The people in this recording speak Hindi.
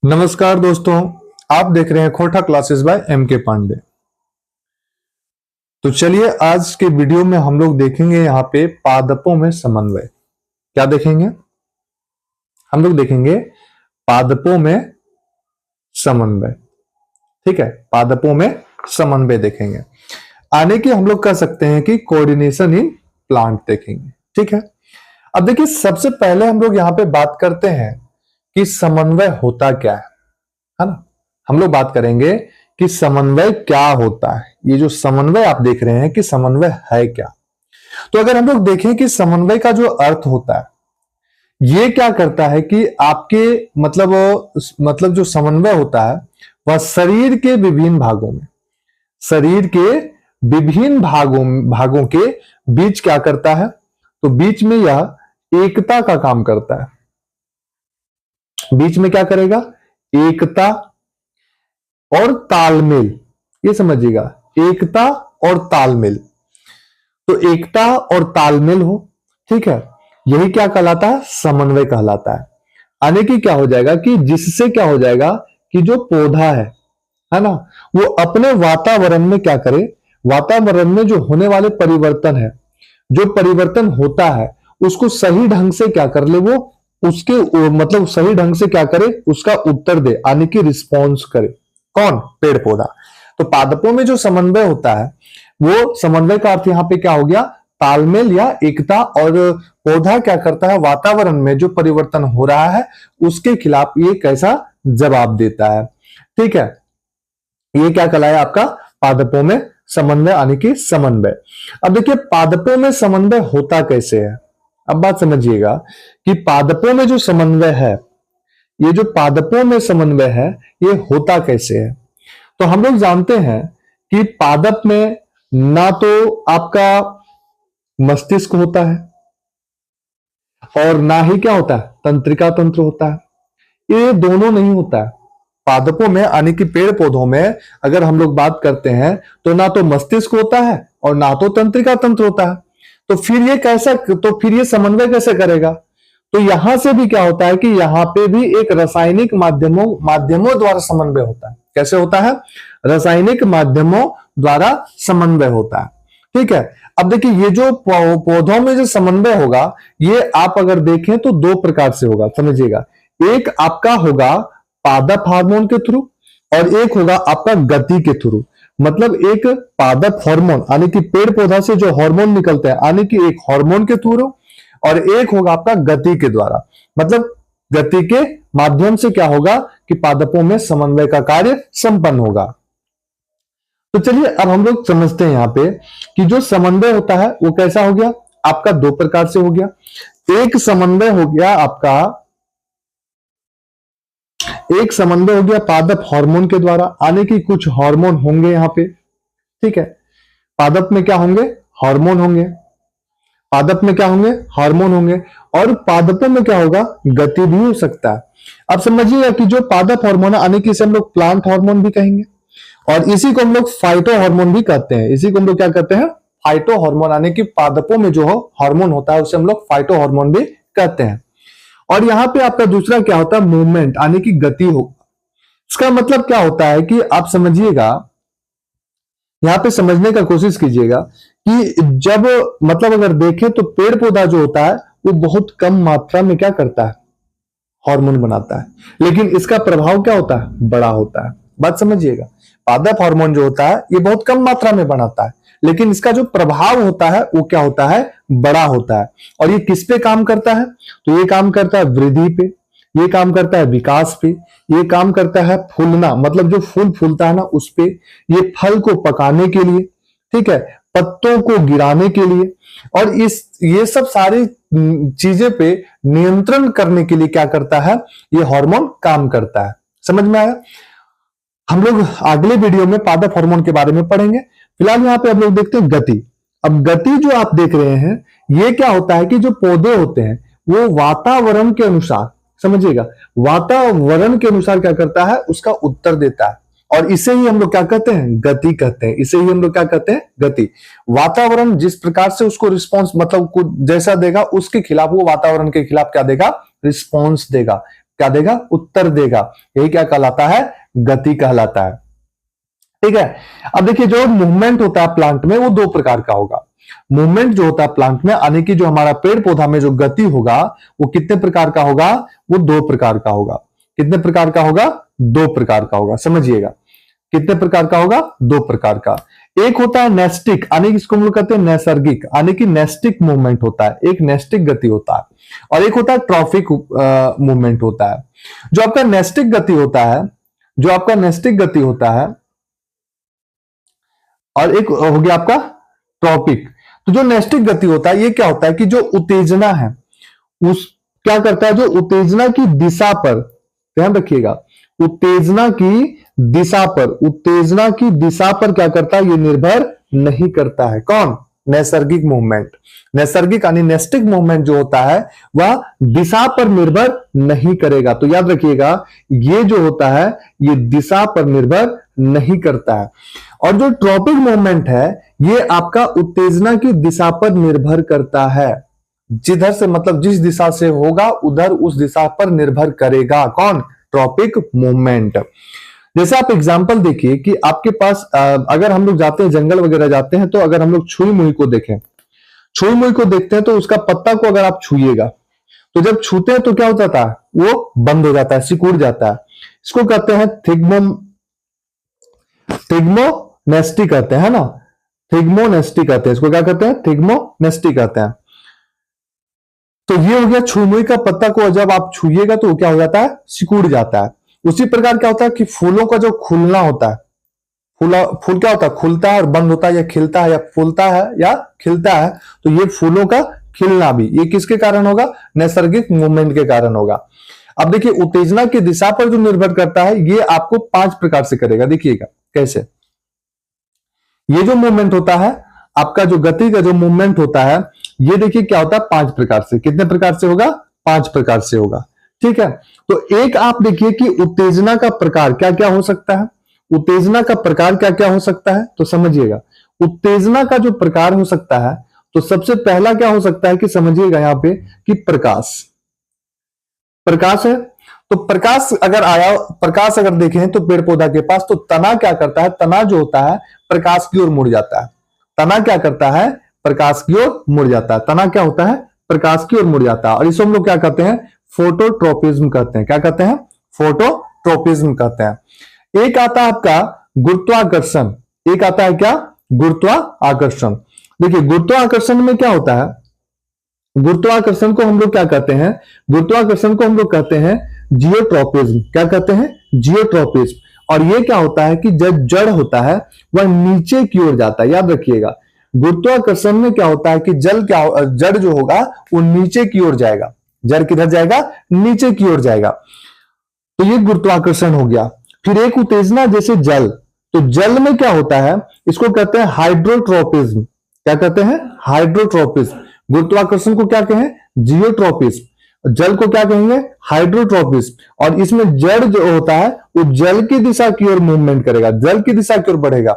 नमस्कार दोस्तों, आप देख रहे हैं खोटा क्लासेस बाय एम के पांडे। तो चलिए आज के वीडियो में हम लोग देखेंगे यहाँ पे पादपों में समन्वय। क्या देखेंगे? हम लोग देखेंगे पादपों में समन्वय। ठीक है, पादपों में समन्वय देखेंगे। आने की हम लोग कह सकते हैं कि कोऑर्डिनेशन इन प्लांट देखेंगे। ठीक है, अब देखिए सबसे पहले हम लोग यहाँ पे बात करते हैं कि समन्वय होता क्या है ना। हम लोग बात करेंगे कि समन्वय क्या होता है। ये जो समन्वय आप देख रहे हैं कि समन्वय है क्या, तो अगर हम लोग देखें कि समन्वय का जो अर्थ होता है, ये क्या करता है कि आपके मतलब जो समन्वय होता है वह शरीर के विभिन्न भागों में, शरीर के विभिन्न भागों के बीच क्या करता है, तो बीच में यह एकता का काम करता है। बीच में क्या करेगा? एकता और तालमेल। ये समझिएगा, एकता और तालमेल। तो एकता और तालमेल हो, ठीक है, यही क्या कहलाता है? समन्वय कहलाता है। आने की क्या हो जाएगा कि जिससे क्या हो जाएगा कि जो पौधा है ना, वो अपने वातावरण में क्या करे, वातावरण में जो होने वाले परिवर्तन है, जो परिवर्तन होता है उसको सही ढंग से क्या कर ले, वो उसके मतलब सही ढंग से क्या करे, उसका उत्तर दे, आने की रिस्पॉन्स करे। कौन? पेड़ पौधा। तो पादपों में जो समन्वय होता है, वो समन्वय का अर्थ यहां पे क्या हो गया? तालमेल या एकता। और पौधा क्या करता है? वातावरण में जो परिवर्तन हो रहा है उसके खिलाफ ये कैसा जवाब देता है। ठीक है, ये क्या कहलाया आपका? पादपों में समन्वय, आने की समन्वय। अब देखिए पादपों में समन्वय होता कैसे है। अब बात समझिएगा कि पादपों में जो समन्वय है, ये जो पादपों में समन्वय है, ये होता कैसे है। तो हम लोग जानते हैं कि पादप में ना तो आपका मस्तिष्क होता है और ना ही क्या होता है? तंत्रिका तंत्र होता है। ये दोनों नहीं होता है पादपों में, यानी कि पेड़ पौधों में अगर हम लोग बात करते हैं तो ना तो मस्तिष्क होता है और ना तो तंत्रिका तंत्र होता है। तो फिर ये कैसा, तो फिर ये समन्वय कैसे करेगा? तो यहां से भी क्या होता है कि यहां पे भी एक रासायनिक माध्यमों द्वारा समन्वय होता है। कैसे होता है? रासायनिक माध्यमों द्वारा समन्वय होता है। ठीक है, अब देखिए ये जो पौधों में जो समन्वय होगा, ये आप अगर देखें तो दो प्रकार से होगा, समझिएगा। एक आपका होगा पादप हार्मोन के थ्रू और एक होगा आपका गति के थ्रू। मतलब एक पादप हार्मोन, यानी कि पेड़ पौधा से जो हार्मोन निकलते हैं, यानी कि एक हार्मोन के थ्रू, और एक होगा आपका गति के द्वारा। मतलब गति के माध्यम से क्या होगा कि पादपों में समन्वय का कार्य संपन्न होगा। तो चलिए अब हम लोग समझते हैं यहां पे कि जो समन्वय होता है वो कैसा हो गया आपका? दो प्रकार से हो गया। एक समन्वय हो गया आपका, एक समन्वय हो गया पादप हार्मोन के द्वारा, आने की कुछ हार्मोन होंगे यहां पे। ठीक है, पादप में क्या होंगे? हार्मोन होंगे। पादप में क्या होंगे? हार्मोन होंगे। और पादपों में क्या होगा? गति भी हो सकता है। अब समझिएगा कि जो पादप हार्मोन है, आने की इसे हम लोग प्लांट हार्मोन भी कहेंगे और इसी को हम लोग फाइटो हार्मोन भी कहते हैं। इसी को हम लोग क्या कहते हैं? Phyto hormone. यानी कि पादपों में जो हार्मोन होता है उसे हम लोग फाइटो हार्मोन भी कहते हैं। और यहां पे आपका दूसरा क्या होता है? मूवमेंट, यानी कि गति हो। इसका मतलब क्या होता है कि आप समझिएगा, यहां पे समझने का कोशिश कीजिएगा कि जब मतलब अगर देखें तो पेड़ पौधा जो होता है वो बहुत कम मात्रा में क्या करता है? हार्मोन बनाता है, लेकिन इसका प्रभाव क्या होता है? बड़ा होता है। बात समझिएगा, पादप हार्मोन जो होता है ये बहुत कम मात्रा में बनाता है, लेकिन इसका जो प्रभाव होता है वो क्या होता है? बड़ा होता है। और ये किस पे काम करता है? तो ये काम करता है वृद्धि पे, ये काम करता है विकास पे, ये काम करता है फूलना, मतलब जो फूल फूलता है ना उस पे, ये फल को पकाने के लिए, ठीक है, पत्तों को गिराने के लिए, और ये सब सारी चीजें पे नियंत्रण करने के लिए क्या करता है? ये हार्मोन काम करता है। समझ में आया? हम लोग अगले वीडियो में पादप हार्मोन के बारे में पढ़ेंगे। फिलहाल यहाँ पे हम लोग देखते हैं गति। अब गति जो आप देख रहे हैं, ये क्या होता है कि जो पौधे होते हैं वो वातावरण के अनुसार, समझिएगा, वातावरण के अनुसार क्या करता है? उसका उत्तर देता है। और इसे ही हम लोग क्या कहते हैं? गति कहते हैं। इसे ही हम लोग क्या कहते हैं? गति। वातावरण जिस प्रकार से उसको रिस्पॉन्स मतलब कुछ जैसा देगा, उसके खिलाफ वो वातावरण के खिलाफ क्या देगा? रिस्पॉन्स देगा। क्या देगा, उत्तर देगा। यही क्या कहलाता है, गति कहलाता है। ठीक है। अब देखिए जो मूवमेंट होता है प्लांट में वो दो प्रकार का होगा। मूवमेंट जो होता है प्लांट में, यानी कि जो हमारा पेड़ पौधा में जो गति होगा वो कितने प्रकार का होगा, वो दो प्रकार का होगा। कितने प्रकार का होगा, दो प्रकार का होगा। समझिएगा कितने प्रकार का होगा, दो प्रकार का। एक होता है नेस्टिक, यानी इसको हम लोग कहते हैं नैसर्गिक, यानी कि नेस्टिक मूवमेंट होता है, एक नेस्टिक गति होता है। और एक होता है ट्रॉफिक मूवमेंट होता है। जो आपका नेस्टिक गति होता है, जो आपका नेस्टिक गति होता है, और एक हो गया आपका ट्रॉपिक। तो जो नेस्टिक गति होता है ये क्या होता है कि जो उत्तेजना है उस क्या करता है, जो उत्तेजना की दिशा पर, ध्यान रखिएगा, उत्तेजना की दिशा पर, उत्तेजना की दिशा पर क्या करता है, ये निर्भर नहीं करता है। कौन, नैसर्गिक मूवमेंट। नैसर्गिक यानी नेस्टिक मूवमेंट जो होता है वह दिशा पर निर्भर नहीं करेगा। तो याद रखिएगा ये जो होता है ये दिशा पर निर्भर नहीं करता है। और जो ट्रॉपिक मूवमेंट है ये आपका उत्तेजना की दिशा पर निर्भर करता है। जिधर से मतलब जिस दिशा से होगा उधर उस दिशा पर निर्भर करेगा। कौन, ट्रॉपिक मूवमेंट। जैसे आप एग्जांपल देखिए कि आपके पास अगर हम लोग जाते हैं जंगल वगैरह जाते हैं तो अगर हम लोग छुई मुई को देखें, छुई मुई को देखते हैं तो उसका पत्ता को अगर आप छुइएगा तो जब छूते हैं तो क्या होता था, वो बंद हो जाता है, सिकुड़ जाता है। इसको कहते हैं थिग्मोनेस्टी कहते हैं ना, थिग्मोनेस्टी कहते हैं इसको। क्या कहते हैं, थिग्मोनेस्टी कहते हैं। तो ये हो गया छुई मुई का पत्ता को जब आप छुइएगा तो क्या हो जाता है, सिकुड़ जाता है। उसी प्रकार क्या होता है कि फूलों का जो खुलना होता है, फूल क्या होता है, खुलता है और बंद होता है, या खिलता है या फूलता है या खिलता है। तो ये फूलों का खिलना भी ये किसके कारण होगा, नैसर्गिक मूवमेंट के कारण होगा। अब देखिए उत्तेजना की दिशा पर जो निर्भर करता है ये आपको 5 प्रकार से करेगा। देखिएगा कैसे, ये जो मूवमेंट होता है आपका, जो गति का जो मूवमेंट होता है ये देखिए क्या होता है 5 प्रकार से। कितने प्रकार से होगा, 5 प्रकार से होगा। ठीक है। तो एक आप देखिए कि उत्तेजना का प्रकार क्या क्या हो सकता है, उत्तेजना का प्रकार क्या क्या हो सकता है। तो समझिएगा उत्तेजना का जो प्रकार हो सकता है तो सबसे पहला क्या हो सकता है कि समझिएगा यहां पे कि प्रकाश, प्रकाश है। तो प्रकाश अगर आया, प्रकाश अगर देखें तो पेड़ पौधा के पास, तो तना क्या करता है, तना जो होता है प्रकाश की ओर मुड़ जाता है। तना क्या करता है, प्रकाश की ओर मुड़ जाता है। तना क्या होता है, प्रकाश की ओर मुड़ जाता है। और इसे हम लोग क्या कहते हैं, फोटोट्रोपिज्म कहते हैं। क्या कहते हैं, फोटोट्रोपिज्म कहते हैं। एक आता है आपका गुरुत्वाकर्षण, एक आता है क्या, गुरुत्वाकर्षण। देखिए गुरुत्वाकर्षण में क्या होता है, गुरुत्वाकर्षण को हम लोग क्या कहते हैं, गुरुत्वाकर्षण को हम लोग कहते हैं जियोट्रोपिज्म। क्या कहते हैं, जियोट्रोपिज्म। और ये क्या होता है कि जब जड़ होता है वह नीचे की ओर जाता है। याद रखिएगा गुरुत्वाकर्षण में क्या होता है कि जड़ जो होगा वो नीचे की ओर जाएगा। जड़ किधर जाएगा, नीचे की ओर जाएगा। तो ये गुरुत्वाकर्षण हो गया। फिर एक उत्तेजना जैसे जल, तो जल में क्या होता है, इसको कहते हैं हाइड्रोट्रोपिज्म। क्या कहते हैं, हाइड्रोट्रोपिज्म। गुरुत्वाकर्षण को क्या कहें, जियोट्रोपिज्म। जल को क्या कहेंगे, हाइड्रोट्रोपिज्म। और इसमें जड़ जो होता है वो जल की दिशा की ओर मूवमेंट करेगा, जल की दिशा की ओर बढ़ेगा।